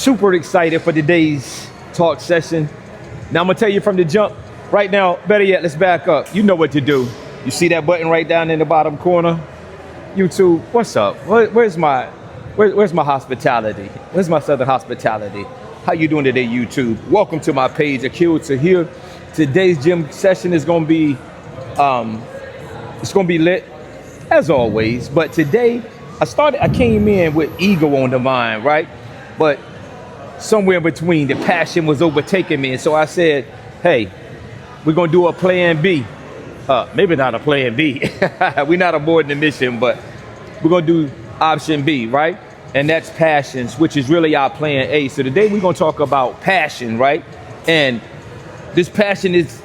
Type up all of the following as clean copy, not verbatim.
Super excited for today's talk session. Now I'm gonna tell you from the jump. Right now, better yet, let's back up. You know what to do. You see that button right down in the bottom corner? YouTube, what's up? Where's my hospitality? Where's my Southern hospitality? How you doing today, YouTube? Welcome to my page, Aqeel Taahir. Today's gym session is gonna be lit as always. But today I came in with ego on the mind, right? But somewhere in between, the passion was overtaking me, and so I said, hey, we're gonna do a plan B. Maybe not a plan B. We're not aborting the mission, but we're gonna do option B, right? And that's passions, which is really our plan A. So today we're gonna talk about passion, right? And this passion is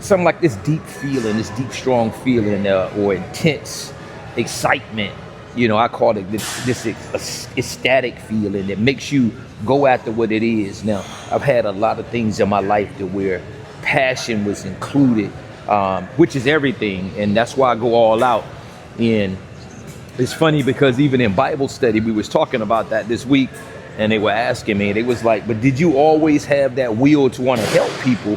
something like this deep feeling, this deep, strong feeling, or intense excitement. You know, I call it this ecstatic feeling that makes you go after what it is. Now, I've had a lot of things in my life to where passion was included, which is everything, and that's why I go all out. And it's funny because even in Bible study, we was talking about that this week, and they were asking me, they was like, but did you always have that will to want to help people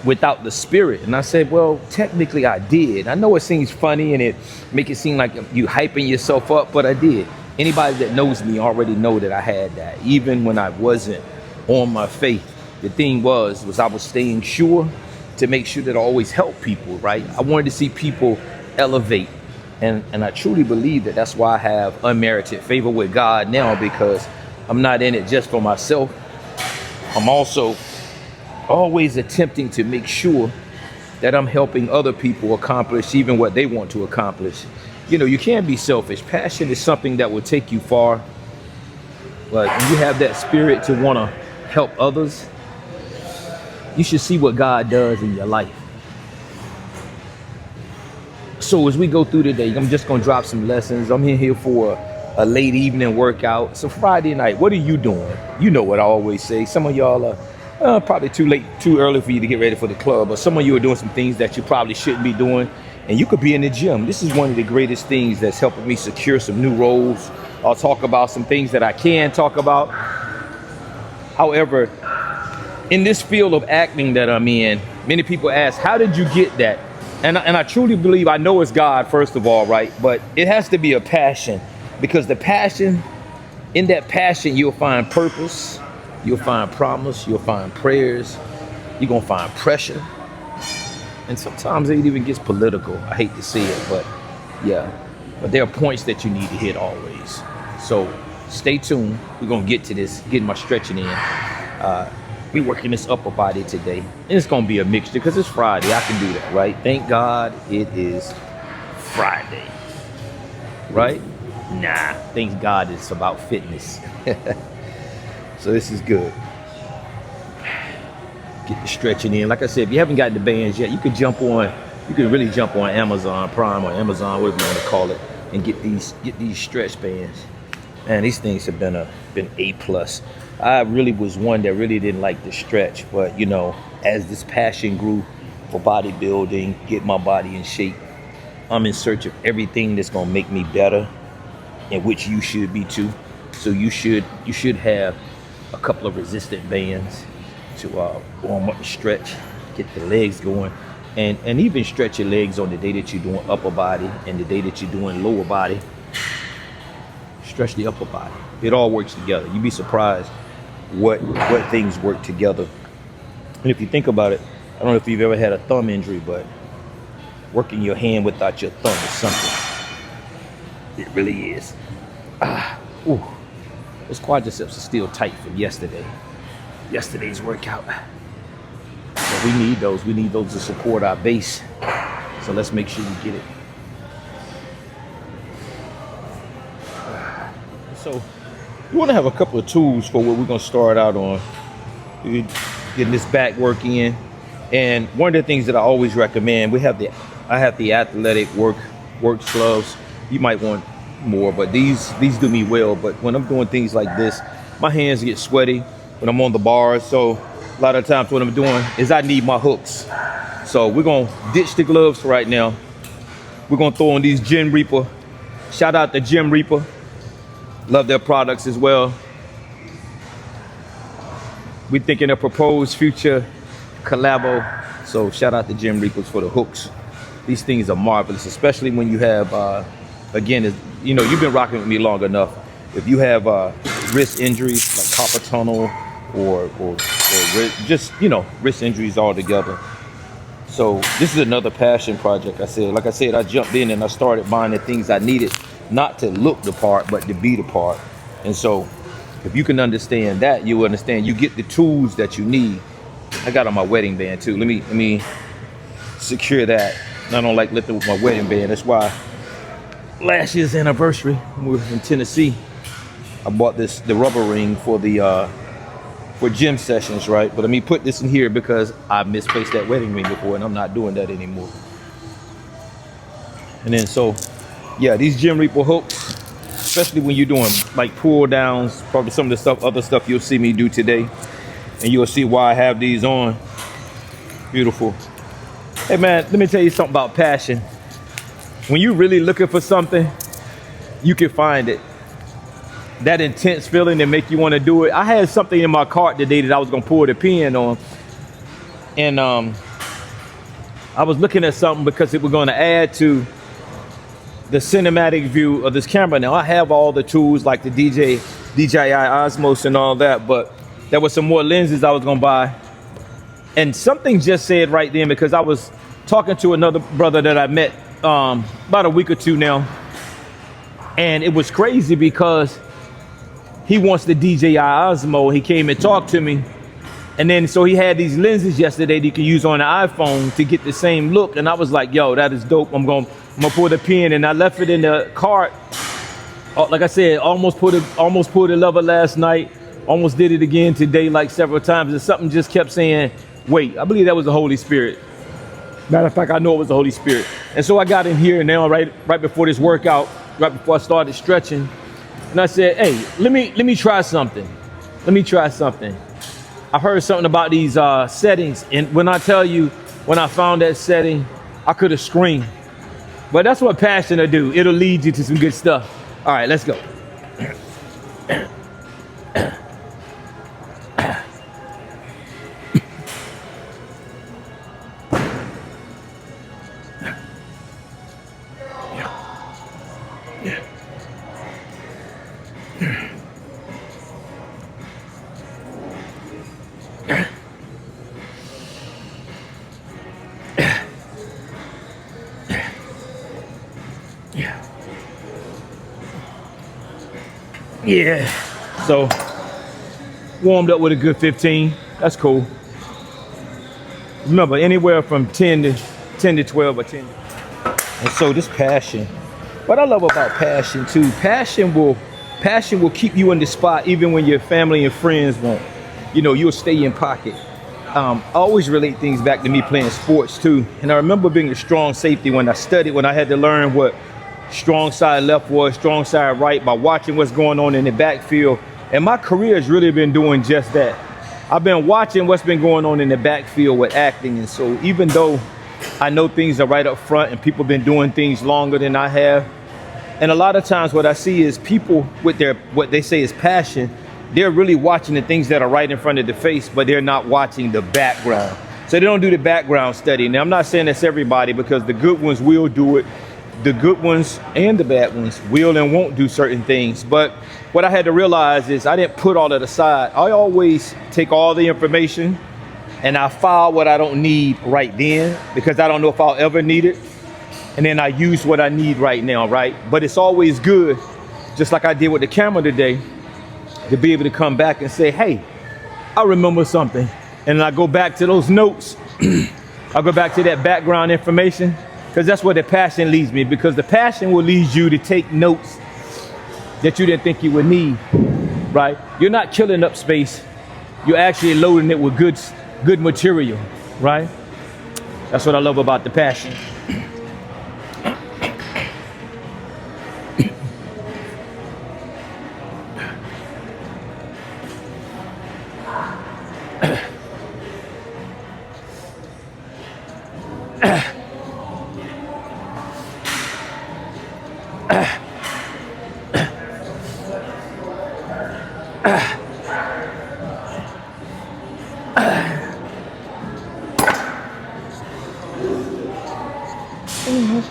without the spirit? And I said, well, technically I did. I know it seems funny and it make it seem like you hyping yourself up, but I did. Anybody that knows me already know that I had that. Even when I wasn't on my faith, the thing was I was staying sure to make sure that I always help people, right? I wanted to see people elevate. And I truly believe that that's why I have unmerited favor with God now, because I'm not in it just for myself. I'm also always attempting to make sure that I'm helping other people accomplish even what they want to accomplish. You know, you can't be selfish. Passion is something that will take you far. But when you have that spirit to want to help others, you should see what God does in your life. So as we go through today, I'm just going to drop some lessons. I'm in here for a late evening workout. It's a Friday night. What are you doing? You know what I always say. Some of y'all are probably too early for you to get ready for the club, but some of you are doing some things that you probably shouldn't be doing, and you could be in the gym. This is one of the greatest things that's helping me secure some new roles. I'll talk about some things that I can talk about. However, in this field of acting that I'm in, many people ask, how did you get that? And I truly believe, I know it's God, first of all, right? But it has to be a passion, because the passion, in that passion, you'll find purpose. You'll find promise, you'll find prayers, you're gonna find pressure. And sometimes it even gets political. I hate to say it, but yeah. But there are points that you need to hit always. So stay tuned. We're gonna get to this, getting my stretching in. We're working this upper body today. And it's gonna be a mixture because it's Friday. I can do that, right? Thank God it is Friday, right? Nah, thank God it's about fitness. So this is good. Get the stretching in. Like I said, if you haven't gotten the bands yet, you can really jump on Amazon Prime or Amazon, whatever you want to call it, and get these stretch bands. Man, these things have been A+. I really was one that really didn't like the stretch, but you know, as this passion grew for bodybuilding, get my body in shape, I'm in search of everything that's gonna make me better, and which you should be too. So you should have a couple of resistant bands to warm up and stretch, get the legs going, and even stretch your legs on the day that you're doing upper body and the day that you're doing lower body. Stretch the upper body. It all works together. You'd be surprised what things work together. And if you think about it, I don't know if you've ever had a thumb injury, but working your hand without your thumb is something. It really is. Ooh. Those quadriceps are still tight from yesterday's workout. So we need those to support our base. So let's make sure we get it. So you want to have a couple of tools for what we're going to start out on. Getting this back work in. And one of the things that I always recommend, I have the athletic work gloves. You might want more, but these do me well. But when I'm doing things like this, my hands get sweaty when I'm on the bars. So a lot of times what I'm doing is I need my hooks. So we're gonna ditch the gloves for right now. We're gonna throw on these Gym Reaper. Shout out to Gym Reaper. Love their products as well. We thinking of proposed future collabo. So shout out to Jim Reapers for the hooks. These things are marvelous, especially when you have, again, you've been rocking with me long enough. If you have wrist injuries like carpal tunnel or just, wrist injuries altogether. So this is another passion project. Like I said, I jumped in and I started buying the things I needed, not to look the part, but to be the part. And so if you can understand that, you understand you get the tools that you need. I got on my wedding band too. Let me secure that. I don't like lifting with my wedding band. That's why last year's anniversary, when we were in Tennessee, I bought the rubber ring for gym sessions, right? But let me put this in here because I misplaced that wedding ring before and I'm not doing that anymore. And then so, yeah, these Gym Reaper hooks, especially when you're doing like pull downs, probably some of the other stuff you'll see me do today. And you'll see why I have these on. Beautiful. Hey man, let me tell you something about passion. When you're really looking for something, you can find it. That intense feeling that make you want to do it. I had something in my cart today that I was gonna pull the pin on. And I was looking at something because it was gonna add to the cinematic view of this camera. Now I have all the tools like the DJI Osmos and all that, but there was some more lenses I was gonna buy. And something just said right then, because I was talking to another brother that I met about a week or two now. And it was crazy because he wants the DJI Osmo. He came and talked to me. And then so he had these lenses yesterday that you can use on the iPhone to get the same look. And I was like, yo, that is dope. I'm gonna pull the pin. And I left it in the cart. Like I said, almost pulled the lever last night. Almost did it again today, like several times. And something just kept saying, wait. I believe that was the Holy Spirit. Matter of fact, I know it was the Holy Spirit. And so I got in here now, right before this workout, right before I started stretching. And I said, hey, let me try something. Let me try something. I heard something about these settings. And when I tell you, when I found that setting, I could have screamed. But that's what passion will do. It'll lead you to some good stuff. All right, let's go. Yeah, so warmed up with a good 15. That's cool. Remember, anywhere from 10 to 12 or 10. And so this passion, what I love about passion too, passion will keep you in the spot even when your family and friends won't. You'll stay in pocket. I always relate things back to me playing sports too. And I remember being a strong safety when I had to learn what strong side left was, strong side right, by watching what's going on in the backfield. And my career has really been doing just that. I've been watching what's been going on in the backfield with acting. And so even though I know things are right up front and people have been doing things longer than I have, and a lot of times what I see is people with what they say is passion, they're really watching the things that are right in front of the face, but they're not watching the background. So they don't do the background study. Now I'm not saying that's everybody, because the good ones will do it. The good ones and the bad ones will and won't do certain things. But what I had to realize is I didn't put all that aside. I always take all the information and I file what I don't need right then, because I don't know if I'll ever need it. And then I use what I need right now, right? But it's always good, just like I did with the camera today, to be able to come back and say, hey, I remember something. And I go back to those notes. I go back to that background information. Because that's where the passion leads me, because the passion will lead you to take notes that you didn't think you would need, right? You're not killing up space. You're actually loading it with good material, right? That's what I love about the passion.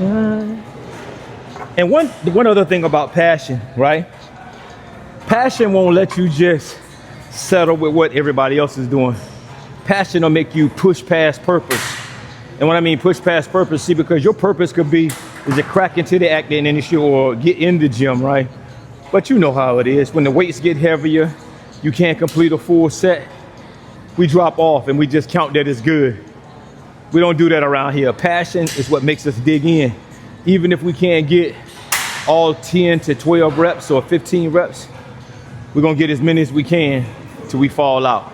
And one other thing about passion, right? Passion won't let you just settle with what everybody else is doing. Passion will make you push past purpose. And when I mean push past purpose, see, because your purpose could be is to crack into the acting industry or get in the gym, right? But you know how it is. When the weights get heavier, you can't complete a full set. We drop off and we just count that as good. We don't do that around here. Passion is what makes us dig in. Even if we can't get all 10 to 12 reps or 15 reps, we're gonna get as many as we can till we fall out.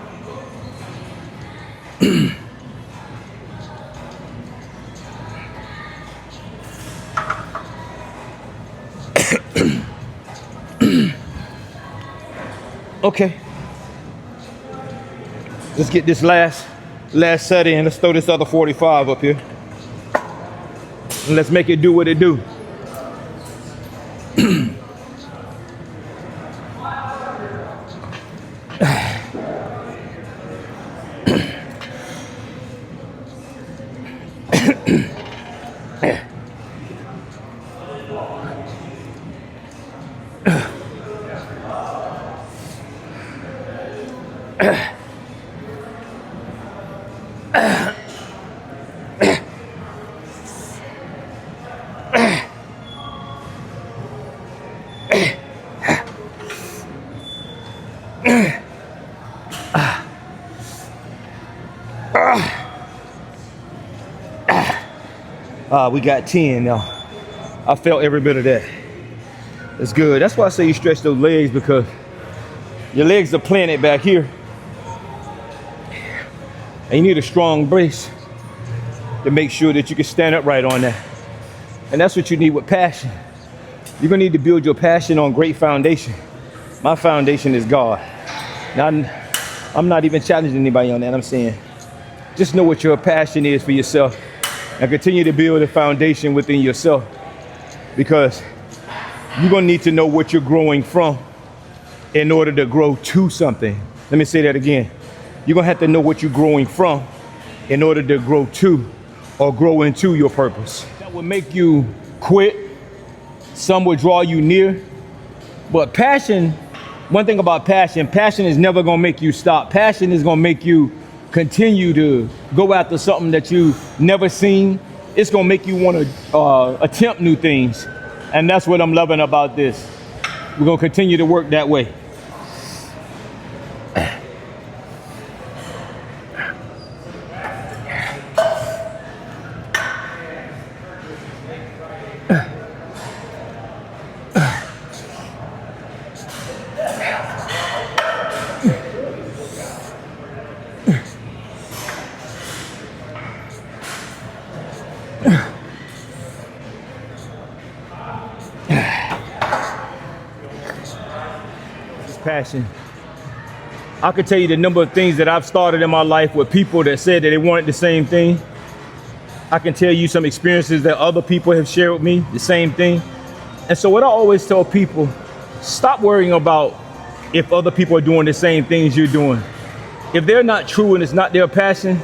Okay. Let's get this last set in. Let's throw this other 45 up here. And let's make it do what it do. We got 10 now. I felt every bit of that. It's good. That's why I say you stretch those legs, because your legs are planted back here. And you need a strong brace to make sure that you can stand upright on that. And that's what you need with passion. You're gonna need to build your passion on great foundation. My foundation is God. Now, I'm not even challenging anybody on that. I'm saying, just know what your passion is for yourself and continue to build a foundation within yourself, because you're gonna need to know what you're growing from in order to grow to something. Let me say that again. You're gonna have to know what you're growing from in order to grow to or grow into your purpose. That will make you quit. Some will draw you near. But passion, one thing about passion is never gonna make you stop. Passion is gonna make you continue to go after something that you've never seen. It's gonna make you want to attempt new things. And that's what I'm loving about this. We're gonna continue to work that way. Passion. I could tell you the number of things that I've started in my life with people that said that they wanted the same thing. I can tell you some experiences that other people have shared with me, the same thing. And so what I always tell people, stop worrying about if other people are doing the same things you're doing. If they're not true and it's not their passion,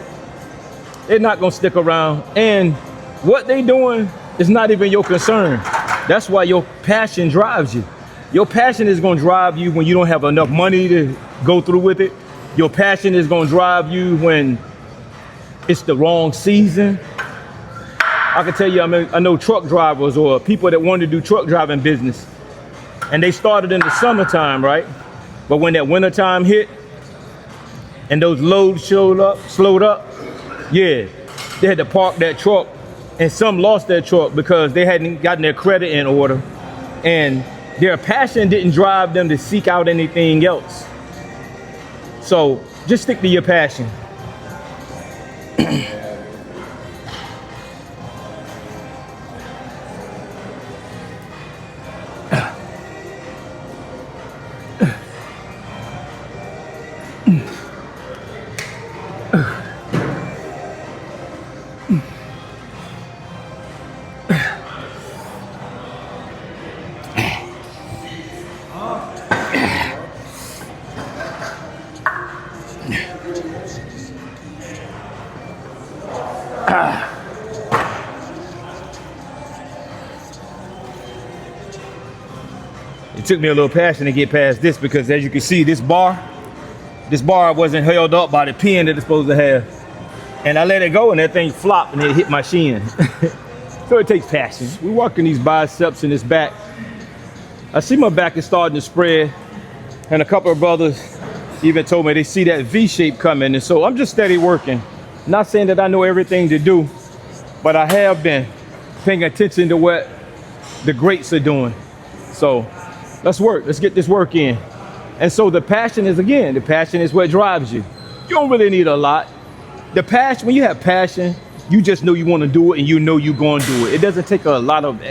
they're not gonna stick around. And what they're doing is not even your concern. That's why your passion drives you. Your passion is gonna drive you when you don't have enough money to go through with it. Your passion is gonna drive you when it's the wrong season. I can tell you, I know truck drivers or people that want to do truck driving business, and they started in the summertime, right? But when that wintertime hit and those loads slowed up, yeah, they had to park that truck, and some lost their truck because they hadn't gotten their credit in order, and their passion didn't drive them to seek out anything else. So just stick to your passion. It took me a little passion to get past this because as you can see, this bar wasn't held up by the pin that it's supposed to have. And I let it go and that thing flopped and it hit my shin. So it takes passion. We're working these biceps and this back. I see my back is starting to spread. And a couple of brothers even told me they see that V shape coming. And so I'm just steady working. Not saying that I know everything to do, but I have been paying attention to what the greats are doing. So let's work. Let's get this work in. And so the passion is, again, the passion is what drives you. You don't really need a lot. The passion, when you have passion, you just know you want to do it and you know you're going to do it. It doesn't take a lot of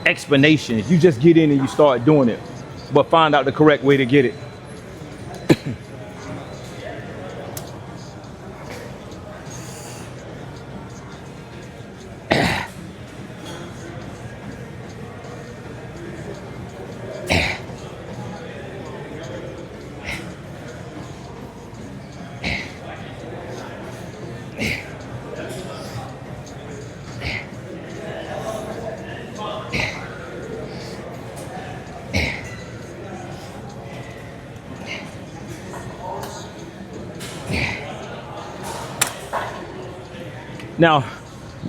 explanations. You just get in and you start doing it, but find out the correct way to get it. Now,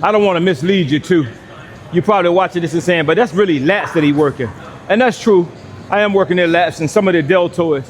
I don't want to mislead you too. You're probably watching this and saying, but that's really lats that he's working. And that's true. I am working their lats and some of the deltoids.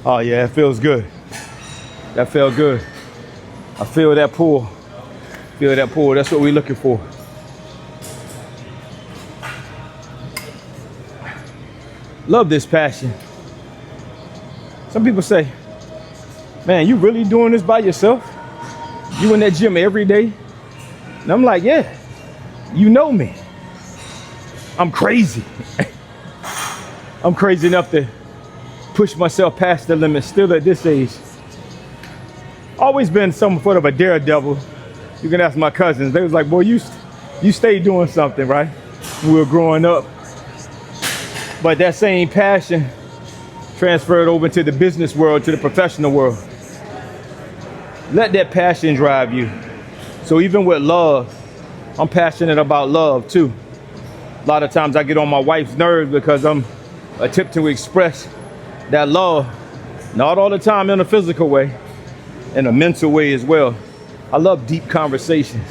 Oh yeah, it feels good. That felt good. I feel that pull. Feel that pull. That's what we're looking for. Love this passion. Some people say, man, you really doing this by yourself? You in that gym every day? And I'm like, yeah, you know me. I'm crazy. I'm crazy enough to push myself past the limit still at this age. Always been some sort of a daredevil. You can ask my cousins. They was like, boy, you stayed doing something, right? When we were growing up. But that same passion transferred over to the business world, to the professional world. Let that passion drive you. So even with love, I'm passionate about love too. A lot of times I get on my wife's nerves because I'm attempting to express that love, not all the time in a physical way, in a mental way as well. I love deep conversations.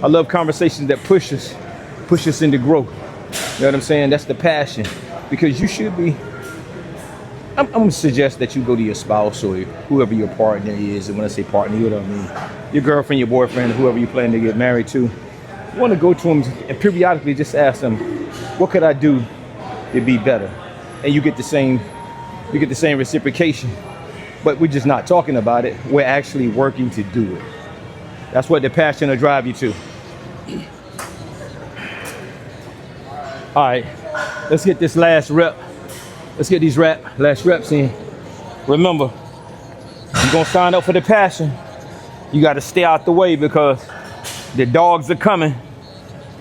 I love conversations that push us into growth. You know what I'm saying? That's the passion. Because you should be, I'm gonna suggest that you go to your spouse or whoever your partner is. And when I say partner, you know what I mean? Your girlfriend, your boyfriend, whoever you plan to get married to. You wanna go to them and periodically just ask them, what could I do to be better? And you get the same reciprocation. But we're just not talking about it. We're actually working to do it. That's what the passion will drive you to. All right, let's get this last rep. Let's get these last reps in. Remember, you're gonna sign up for the passion. You gotta stay out the way because the dogs are coming.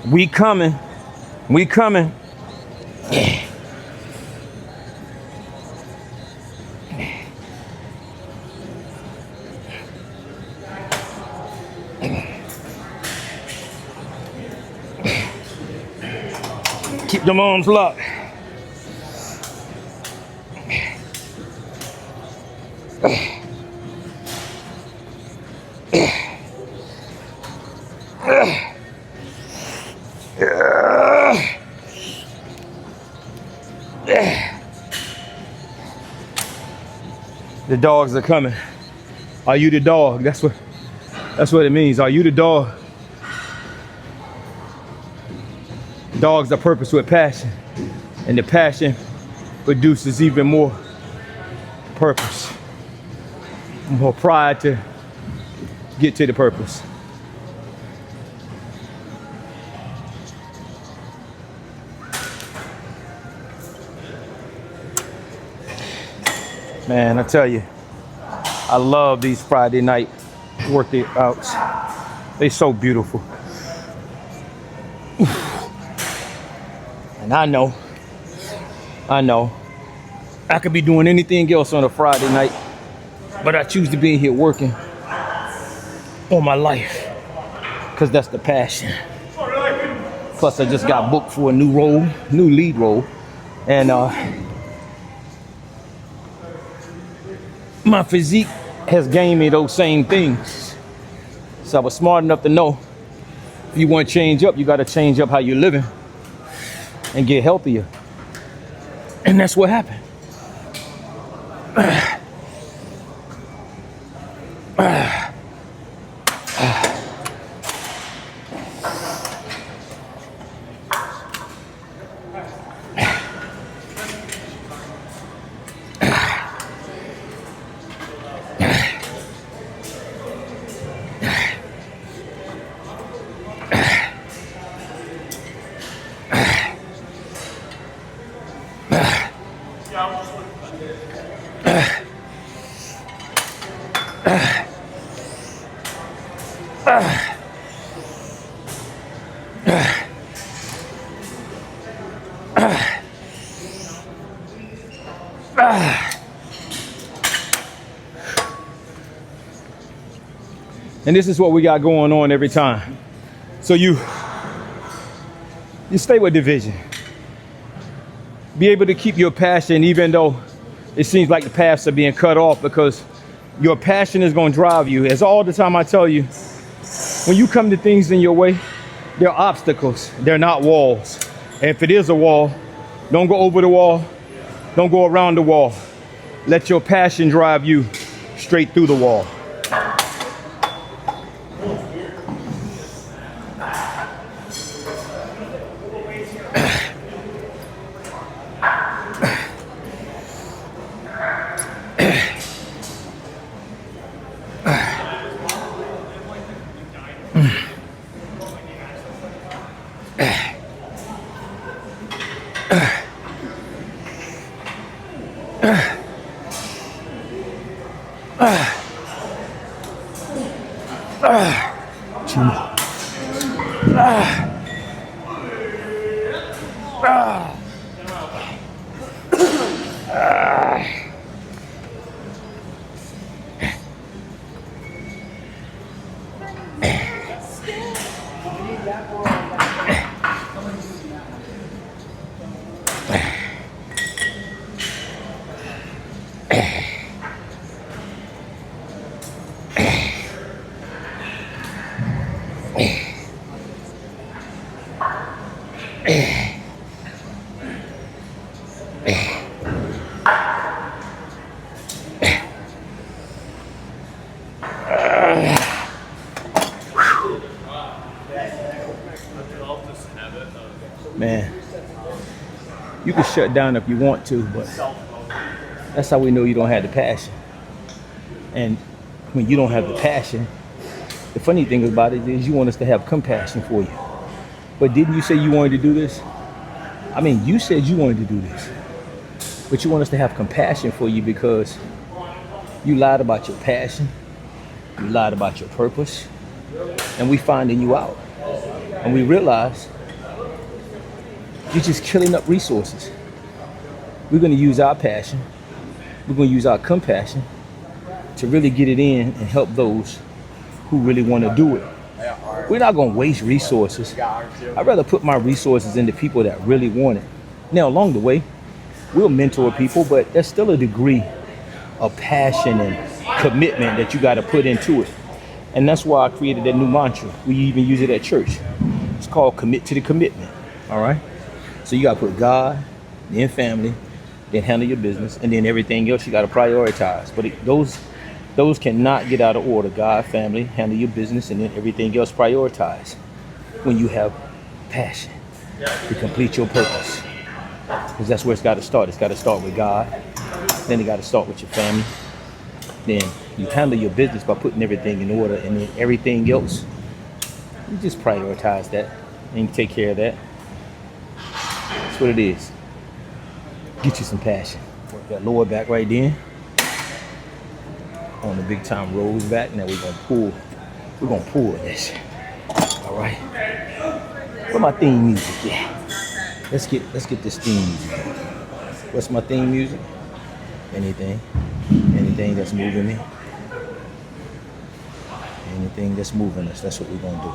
We coming. We coming. Keep them arms locked. The dogs are coming. Are you the dog? That's what it means. Are you the dog? Dogs are purpose with passion, and the passion produces even more purpose, more pride to get to the purpose. Man, I tell you, I love these Friday night workouts. They so beautiful. And I know, I could be doing anything else on a Friday night, but I choose to be in here working on my life because that's the passion. Plus, I just got booked for a new lead role, and my physique has gained me those same things. So I was smart enough to know if you want to change up, you got to change up how you're living and get healthier. And that's what happened. And this is what we got going on every time. So you stay with division. Be able to keep your passion even though it seems like the paths are being cut off, because your passion is going to drive you. As all the time I tell you, when you come to things in your way, they're obstacles. They're not walls. And if it is a wall, don't go over the wall. Don't go around the wall. Let your passion drive you straight through the wall. Man, you can shut down if you want to, but that's how we know you don't have the passion. And when you don't have the passion, the funny thing about it is you want us to have compassion for you. But didn't you say you wanted to do this? I mean, you said you wanted to do this. But you want us to have compassion for you because you lied about your passion. You lied about your purpose. And we finding you out. And we realize you're just killing up resources. We're going to use our passion. We're going to use our compassion to really get it in and help those who really want to do it. We're not going to waste resources. I'd rather put my resources into people that really want it. Now, along the way, we'll mentor people, but there's still a degree of passion and commitment that you got to put into it. And that's why I created that new mantra. We even use it at church. It's called commit to the commitment. All right? So you got to put God, then family, then handle your business, and then everything else you got to prioritize. But those cannot get out of order. God, family, handle your business, and then everything else prioritize. When you have passion to complete your purpose. Because that's where it's got to start. It's got to start with God. Then it got to start with your family. Then you handle your business by putting everything in order, and then everything else, you just prioritize that and you take care of that. That's what it is. Get you some passion. Work that lower back right then. on the big time rolls back. Now we're gonna pull this. All right. Where my theme music at? Let's get this theme music. What's my theme music? Anything that's moving me. Anything that's moving us, that's what we're gonna do.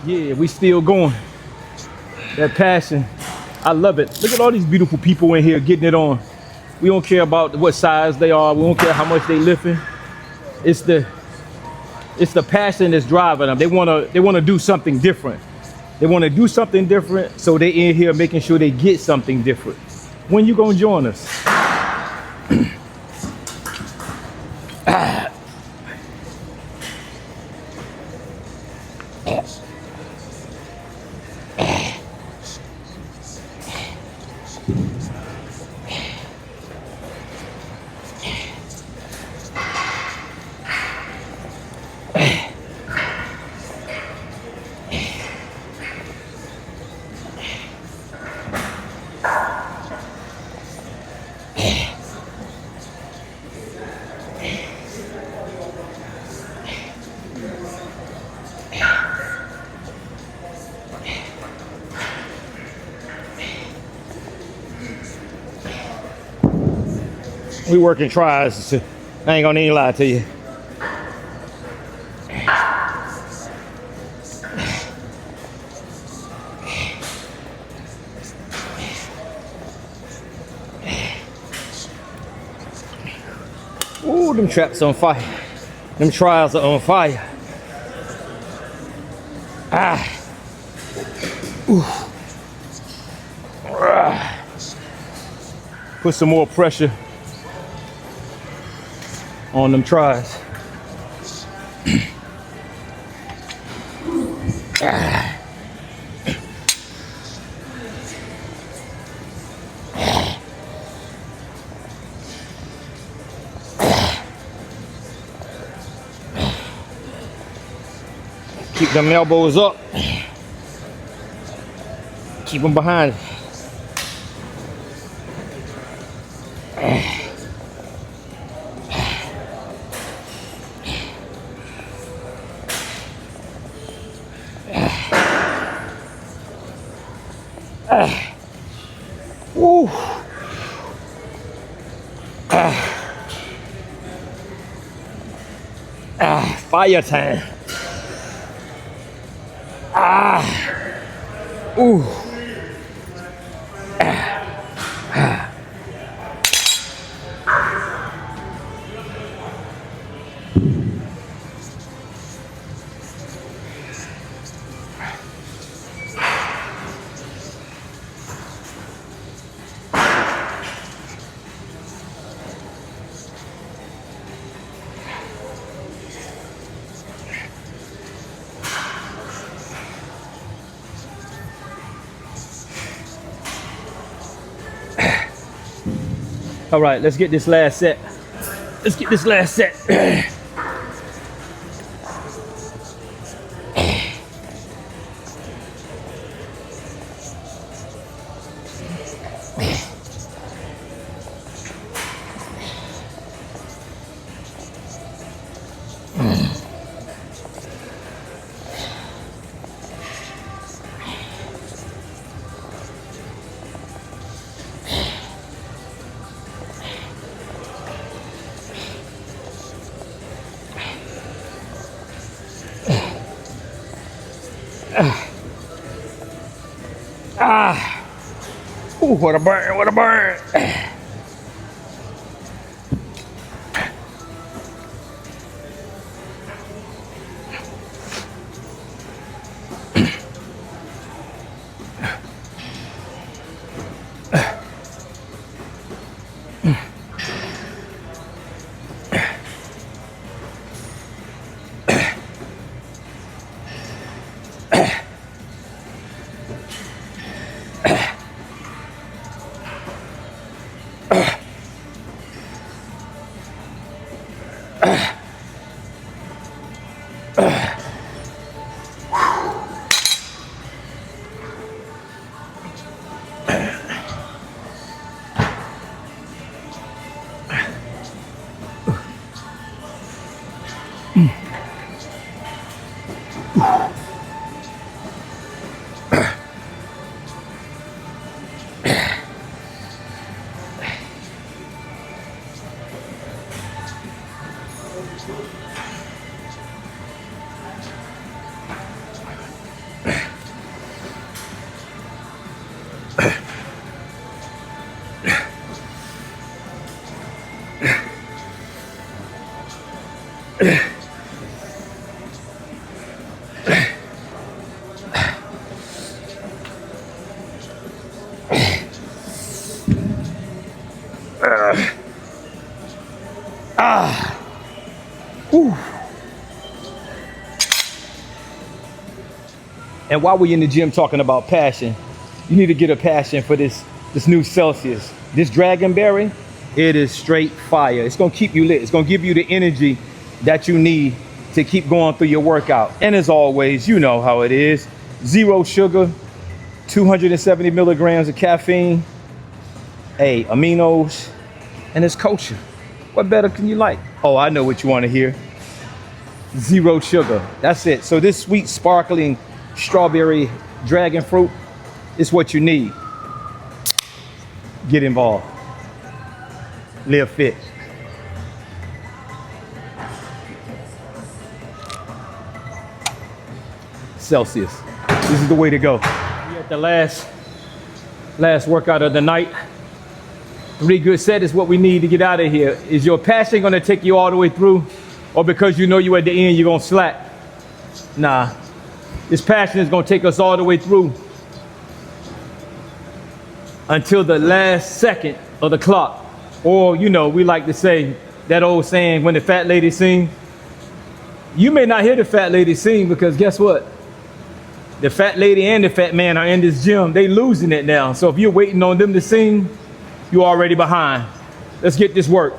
Yeah, we still going. That passion, I love it. Look at all these beautiful people in here getting it on. We don't care about what size they are. We don't care how much they lifting. It's the passion that's driving them. They wanna do something different. They wanna do something different, so they in here making sure they get something different. When you gonna join us? We working tries. I ain't gonna even lie to you. Ooh, them traps on fire. Them trials are on fire. Ooh. Put some more pressure on them tries. Keep them elbows up. Keep them behind. Woo. Fire time. Ooh. All right, let's get this last set. Let's get this last set. Ooh, what a burn, what a burn. And while we're in the gym talking about passion, you need to get a passion for this new Celsius. This Dragonberry, it is straight fire. It's gonna keep you lit. It's gonna give you the energy that you need to keep going through your workout. And as always, you know how it is. 0 sugar, 270 milligrams of caffeine, aminos, and it's kosher. What better can you like? Oh, I know what you want to hear. 0 sugar. That's it. So this sweet, sparkling strawberry dragon fruit is what you need. Get involved. Live fit. Celsius. This is the way to go. We're at the last workout of the night. 3 good sets is what we need to get out of here. Is your passion gonna take you all the way through? Or because you know you at the end, you're gonna slack? Nah, this passion is gonna take us all the way through until the last second of the clock. Or, you know, we like to say, that old saying, when the fat lady sing. You may not hear the fat lady sing because guess what? The fat lady and the fat man are in this gym. They losing it now. So if you're waiting on them to sing, you're already behind. Let's get this work.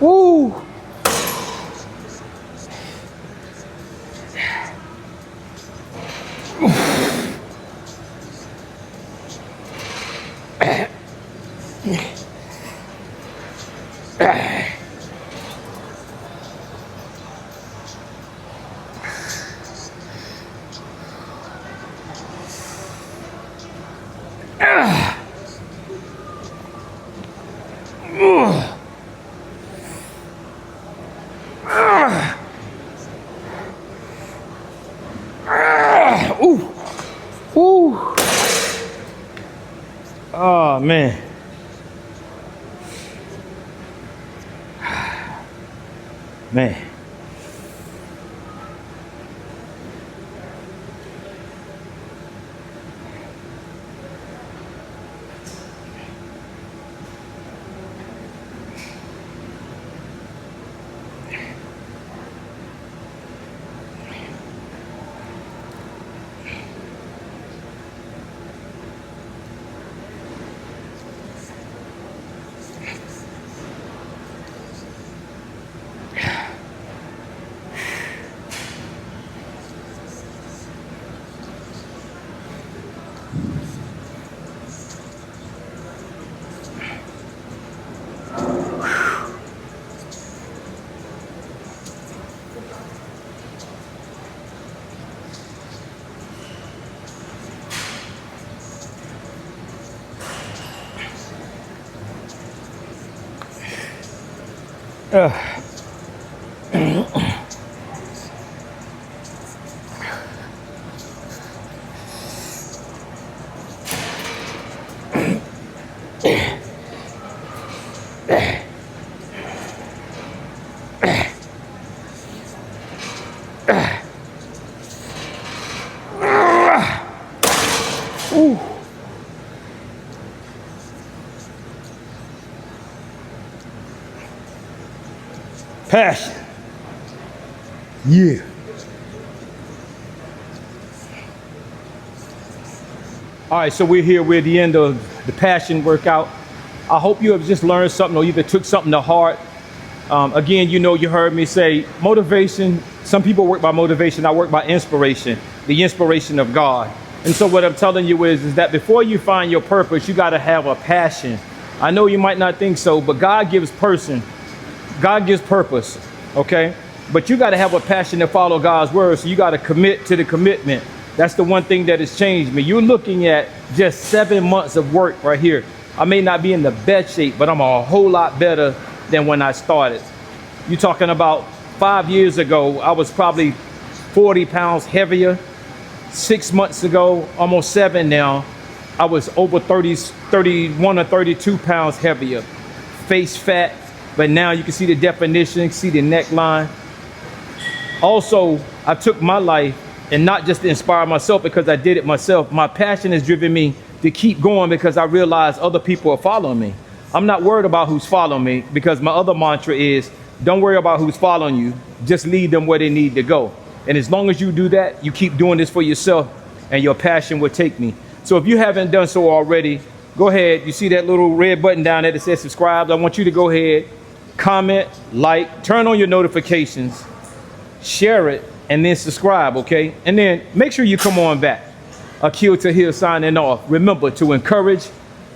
Woo! Ooh. Ooh. Oh, man. Man. Uh, ooh. Passion. Yeah. All right, so we're here. We're at the end of the passion workout. I hope you have just learned something or either took something to heart. Again, you heard me say motivation. Some people work by motivation. I work by inspiration, the inspiration of God. And so what I'm telling you is that before you find your purpose, you got to have a passion. I know you might not think so, but God gives purpose, okay? But you got to have a passion to follow God's word. So you got to commit to the commitment. That's the one thing that has changed me. You're looking at just 7 months of work right here. I may not be in the best shape, but I'm a whole lot better than when I started. You're talking about 5 years ago, I was probably 40 pounds heavier. 6 months ago, almost 7 now, I was over 31 or 32 pounds heavier. Face fat, but now you can see the definition, see the neckline. Also, I took my life, and not just to inspire myself because I did it myself. My passion has driven me to keep going because I realize other people are following me. I'm not worried about who's following me because my other mantra is, don't worry about who's following you, just lead them where they need to go. And as long as you do that, you keep doing this for yourself and your passion will take me. So if you haven't done so already, go ahead. You see that little red button down there that says subscribe. I want you to go ahead, comment, like, turn on your notifications, share it, and then subscribe, okay? And then make sure you come on back. Aqeel Taahir signing off. Remember to encourage,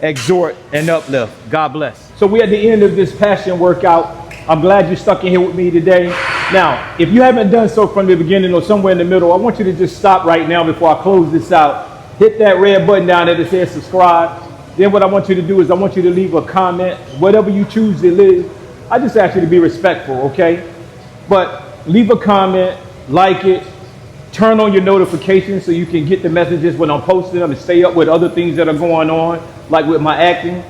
exhort, and uplift. God bless. So we're at the end of this passion workout. I'm glad you stuck in here with me today. Now, if you haven't done so from the beginning or somewhere in the middle, I want you to just stop right now before I close this out. Hit that red button down there that says subscribe. Then what I want you to do is I want you to leave a comment, whatever you choose to leave. I just ask you to be respectful, okay? But leave a comment, like it, turn on your notifications so you can get the messages when I'm posting them and stay up with other things that are going on, like with my acting.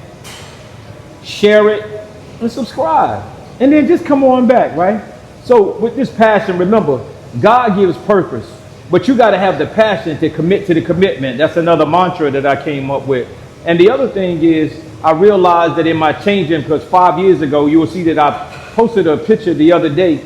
Share it and subscribe. And then just come on back, right? So with this passion, remember, God gives purpose, but you got to have the passion to commit to the commitment. That's another mantra that I came up with. And the other thing is, I realized that in my changing, because 5 years ago, you will see that I posted a picture the other day.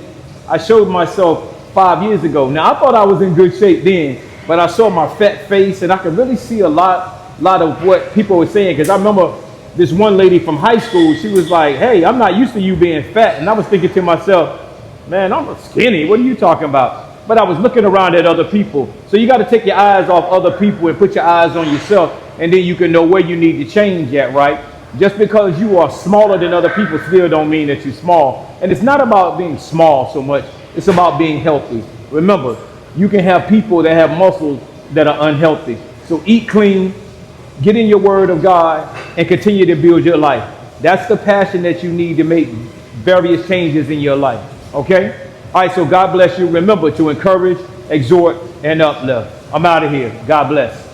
I showed myself 5 years ago. Now, I thought I was in good shape then, but I saw my fat face, and I could really see a lot of what people were saying, because I remember this one lady from high school, she was like, hey, I'm not used to you being fat. And I was thinking to myself, man, I'm skinny. What are you talking about? But I was looking around at other people. So you got to take your eyes off other people and put your eyes on yourself, and then you can know where you need to change at, right? Just because you are smaller than other people still don't mean that you're small. And it's not about being small so much. It's about being healthy. Remember, you can have people that have muscles that are unhealthy. So eat clean, get in your word of God, and continue to build your life. That's the passion that you need to make various changes in your life. Okay? All right, so God bless you. Remember to encourage, exhort, and uplift. I'm out of here. God bless.